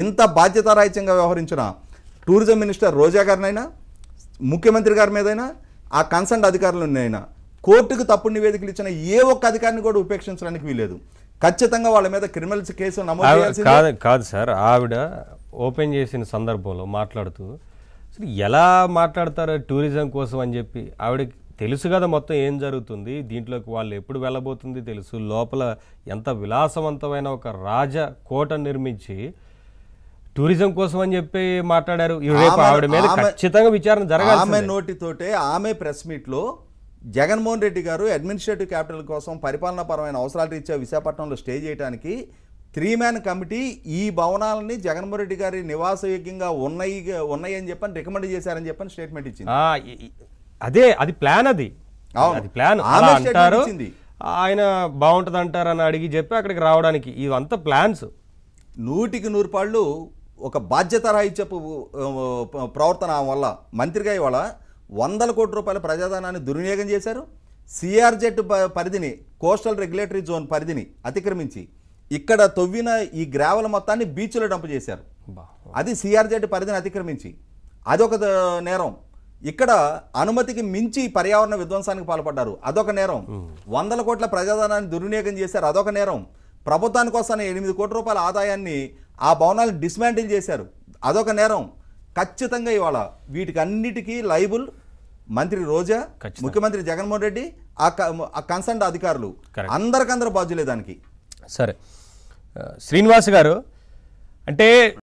ఇంత బాధ్యతారాహిత్యంగా వ్యవహరించిన tourism minister రోజా గారినైనా ముఖ్యమంత్రి గారి మీదైనా ఆ కన్సర్న్ అధికారులనైనా కోర్టుకు తప్పుడు నివేదికలు ఇచ్చిన ఏ ఒక్క అధికారిని కూడా ఉపేక్షించడానికి వీలేదు. ఖచ్చితంగా వాళ్ళ మీద క్రిమినల్ కేసు నమోదు చేయాల్సిందే. కాదు సార్, ఆవిడ ఓపెన్ చేసిన సందర్భంలో మాట్లాడుతూ అసలు ఎలా మాట్లాడతారు టూరిజం కోసం అని చెప్పి. ఆవిడకి తెలుసు కదా మొత్తం ఏం జరుగుతుంది, దీంట్లోకి వాళ్ళు ఎప్పుడు వెళ్ళబోతుంది తెలుసు, లోపల ఎంత విలాసవంతమైన ఒక రాజ కోట నిర్మించి టూరిజం కోసం అని చెప్పి మాట్లాడారు. రేపు ఆవిడ మీద ఖచ్చితంగా విచారణ జరగాలి. ఆమె నోటితోటే ఆమె ప్రెస్ మీట్లో జగన్మోహన్ రెడ్డి గారు అడ్మినిస్ట్రేటివ్ క్యాపిటల్ కోసం పరిపాలనాపరమైన అవసరాలు రీత్యా విశాఖపట్నంలో స్టే చేయడానికి 3-man కమిటీ ఈ భవనాలని జగన్మోహన్ రెడ్డి గారి నివాసయోగ్యంగా ఉన్నాయి అని చెప్పని రికమెండ్ చేశారని చెప్పని స్టేట్మెంట్ ఇచ్చింది. అది ప్లాన్, అది ప్లాన్ అంటారు. ఆయన బాగుంటుంది అంటారు అని అడిగి చెప్పి అక్కడికి రావడానికి ఇవంతా ప్లాన్స్. 100% ఒక బాధ్యతారాహిత్యపు ప్రవర్తన వల్ల మంత్రిగా ఇవాళ 100 కోట్ల రూపాయల ప్రజాధనాన్ని దుర్వినియోగం చేశారు. సిఆర్జెడ్ పరిధిని, కోస్టల్ రెగ్యులేటరీ జోన్ పరిధిని అతిక్రమించి ఇక్కడ తవ్విన ఈ గ్రావెల మొత్తాన్ని బీచ్లో డంప్ చేశారు. అది సిఆర్జెడ్ పరిధిని అతిక్రమించి అదొక నేరం. ఇక్కడ అనుమతికి మించి పర్యావరణ విధ్వంసానికి పాల్పడ్డారు, అదొక నేరం. 100 కోట్ల ప్రజాధనాన్ని దుర్వినియోగం చేశారు, అదొక నేరం. ప్రభుత్వానికి వస్తున్న 8 కోట్ల రూపాయల ఆదాయాన్ని ఆ భవనాలను డిస్మాంటిల్ చేశారు, అదొక నేరం. ఖచ్చితంగా ఇవాళ వీటికి అన్నిటికీ లైబుల్ మంత్రి రోజా, ముఖ్యమంత్రి జగన్మోహన్ రెడ్డి, ఆ కన్సర్న్ అధికారులు, అందరికందరూ బాధ్యులే దానికి. సరే శ్రీనివాస్ గారు, అంటే